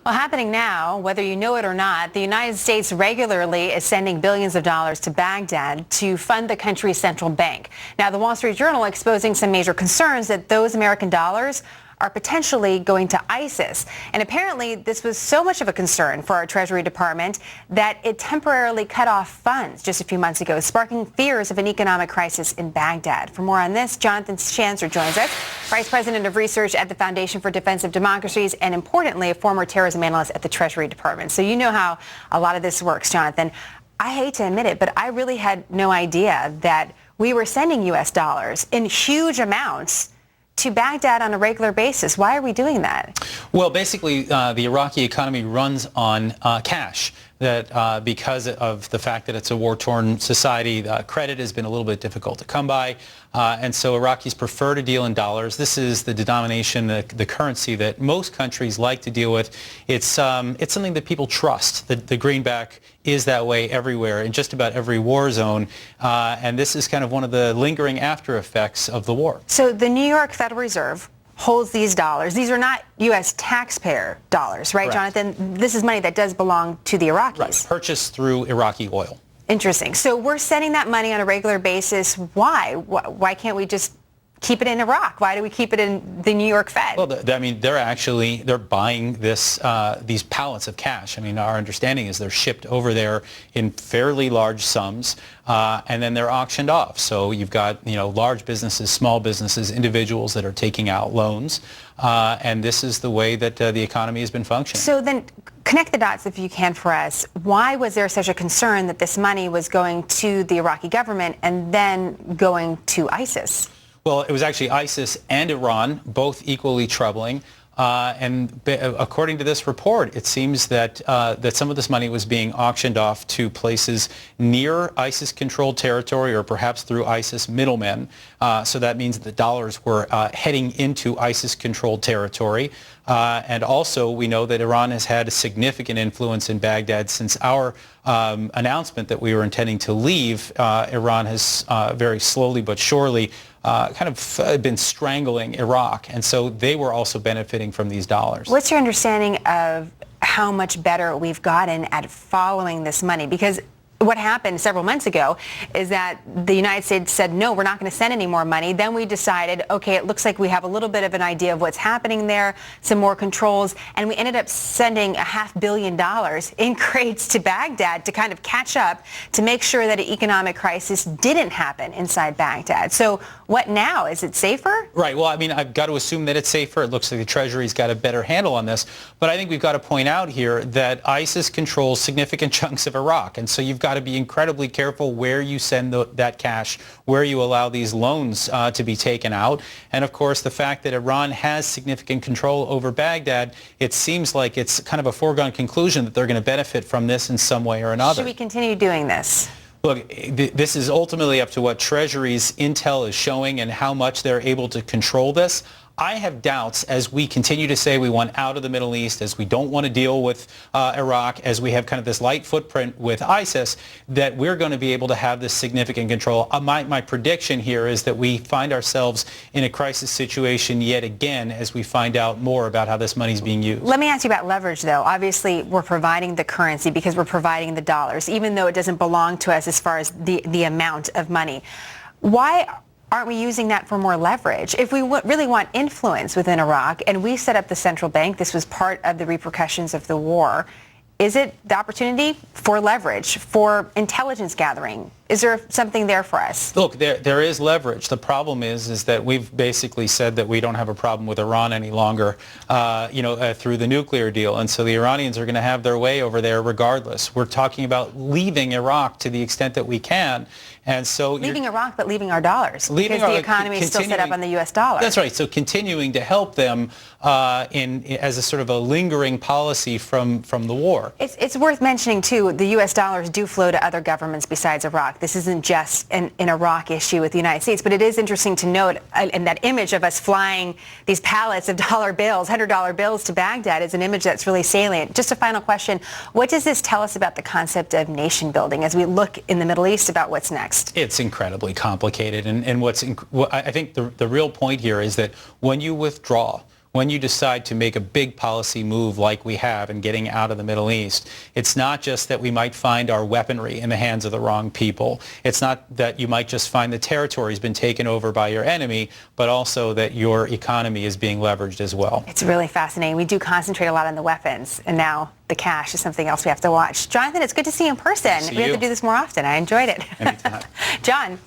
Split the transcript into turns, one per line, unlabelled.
Well, happening now, whether you know it or not, the United States regularly is sending billions of dollars to Baghdad to fund the country's central bank. Now, the Wall Street Journal exposing some major concerns that those American dollars are potentially going to ISIS. And apparently this was so much of a concern for our Treasury Department that it temporarily cut off funds just a few months ago, sparking fears of an economic crisis in Baghdad. For more on this, Jonathan Schanzer joins us, Vice President of Research at the Foundation for Defense of Democracies, and importantly, a former terrorism analyst at the Treasury Department. So you know how a lot of this works, Jonathan. I hate to admit it, but I really had no idea that we were sending U.S. dollars in huge amounts to Baghdad on a regular basis. Why are we doing that?
Well, basically, the Iraqi economy runs on cash. That because of the fact that it's a war-torn society, credit has been a little bit difficult to come by, and so Iraqis prefer to deal in dollars. This is the denomination, the currency that most countries like to deal with. It's something that people trust. The greenback is that way everywhere, in just about every war zone, and this is kind of one of the lingering after effects of the war.
So the New York Federal Reserve holds these dollars. These are not U.S. taxpayer dollars, right,
Correct.
Jonathan? This is money that does belong to the Iraqis.
Right. Purchased through Iraqi oil.
Interesting. So we're sending that money on a regular basis. Why? Why can't we just keep it in Iraq? Why do we keep it in the New York Fed?
Well, I mean, they're buying these pallets of cash. I mean, our understanding is they're shipped over there in fairly large sums, and then they're auctioned off. So you've got, large businesses, small businesses, individuals that are taking out loans, and this is the way that the economy has been functioning.
So then connect the dots, if you can, for us. Why was there such a concern that this money was going to the Iraqi government and then going to ISIS?
Well, it was actually ISIS and Iran, both equally troubling. And according to this report, it seems that some of this money was being auctioned off to places near ISIS-controlled territory or perhaps through ISIS middlemen. So that means that the dollars were heading into ISIS-controlled territory. And also, we know that Iran has had a significant influence in Baghdad since our announcement that we were intending to leave. Iran has very slowly but surely been strangling Iraq, and so they were also benefiting from these dollars.
What's your understanding of how much better we've gotten at following this money? Because what happened several months ago is that the United States said, no, we're not going to send any more money. Then we decided, okay, it looks like we have a little bit of an idea of what's happening there, some more controls, and we ended up sending $500 million in crates to Baghdad to kind of catch up to make sure that an economic crisis didn't happen inside Baghdad. So what now? Is it safer?
Right. Well, I mean, I've got to assume that it's safer. It looks like the Treasury's got a better handle on this. But I think we've got to point out here that ISIS controls significant chunks of Iraq. And so you've got to be incredibly careful where you send that cash, where you allow these loans to be taken out. And of course, the fact that Iran has significant control over Baghdad, it seems like it's kind of a foregone conclusion that they're going to benefit from this in some way or another.
Should we continue doing this?
Look, this is ultimately up to what Treasury's intel is showing and how much they're able to control this. I have doubts as we continue to say we want out of the Middle East, as we don't want to deal with Iraq, as we have kind of this light footprint with ISIS, that we're going to be able to have this significant control. My prediction here is that we find ourselves in a crisis situation yet again as we find out more about how this money is being used.
Let me ask you about leverage, though. Obviously, we're providing the currency because we're providing the dollars, even though it doesn't belong to us as far as the amount of money. Why aren't we using that for more leverage? If we really want influence within Iraq and we set up the central bank, this was part of the repercussions of the war, is it the opportunity for leverage, for intelligence gathering? Is there something there for us?
Look, there is leverage. The problem is that we've basically said that we don't have a problem with Iran any longer, through the nuclear deal. And so the Iranians are going to have their way over there regardless. We're talking about leaving Iraq to the extent that we can. And so
leaving Iraq, but leaving our dollars, because the economy is still set up on the U.S. dollar.
That's right. So continuing to help them as a sort of a lingering policy from the war.
It's worth mentioning, too, the U.S. dollars do flow to other governments besides Iraq. This isn't just an Iraq issue with the United States, but it is interesting to note, and that image of us flying these pallets of dollar bills, $100 bills to Baghdad is an image that's really salient. Just a final question. What does this tell us about the concept of nation building as we look in the Middle East about what's next?
It's incredibly complicated. And I think the real point here is that when you withdraw, when you decide to make a big policy move like we have in getting out of the Middle East, it's not just that we might find our weaponry in the hands of the wrong people. It's not that you might just find the territory's been taken over by your enemy, but also that your economy is being leveraged as well.
It's really fascinating. We do concentrate a lot on the weapons, and now the cash is something else we have to watch. Jonathan, it's good to see you in person. We have to do this more often. I enjoyed it.
Anytime.
John.